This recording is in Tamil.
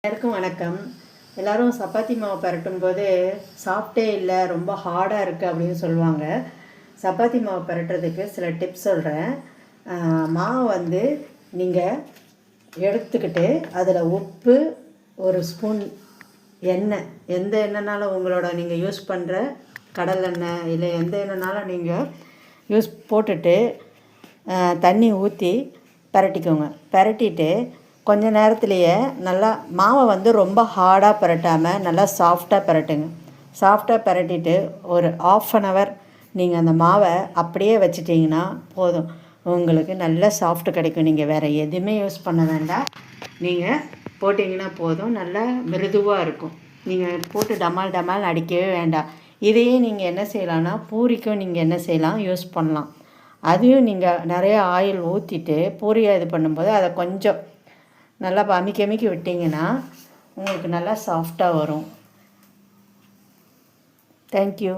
எல்லாருக்கும் வணக்கம். எல்லோரும் சப்பாத்தி மாவு பரட்டும்போது சாஃப்டே இல்லை, ரொம்ப ஹார்டாக இருக்குது அப்படின்னு சொல்லுவாங்க. சப்பாத்தி மாவு பரட்டுறதுக்கு சில டிப்ஸ் சொல்கிறேன். மாவு நீங்கள் எடுத்துக்கிட்டு அதில் உப்பு, ஒரு ஸ்பூன் எண்ணெய், எந்த எண்ணெய்னாலும் உங்களோட நீங்கள் யூஸ் பண்ணுற கடலெண்ணெய் இல்லை எந்த எண்ணெய்னாலும் நீங்கள் போட்டுட்டு தண்ணி ஊற்றி பரட்டிக்கோங்க. பரட்டிட்டு கொஞ்ச நேரத்துலையே நல்லா மாவை ரொம்ப ஹார்டாக பரட்டாமல் நல்லா சாஃப்டாக பரட்டுங்க. சாஃப்டாக பரட்டிட்டு ஒரு ½ நீங்கள் அந்த மாவை அப்படியே வச்சிட்டிங்கன்னா போதும், உங்களுக்கு நல்ல சாஃப்ட் கிடைக்கும். நீங்கள் வேறு எதுவுமே யூஸ் பண்ண வேண்டாம், நீங்கள் போட்டிங்கன்னா போதும், நல்லா மிருதுவாக இருக்கும். நீங்கள் போட்டு டமால் டமால் அடிக்கவே வேண்டாம். இதையே நீங்கள் என்ன செய்யலாம்னா பூரிக்கும் நீங்கள் என்ன செய்யலாம், யூஸ் பண்ணலாம். அதையும் நீங்கள் நிறைய ஆயில் ஊற்றிட்டு பூரியாக இது பண்ணும்போது அதை கொஞ்சம் நல்லா அமுக்கி விட்டிங்கன்னா உங்களுக்கு நல்லா சாஃப்டாக வரும். தேங்க்யூ.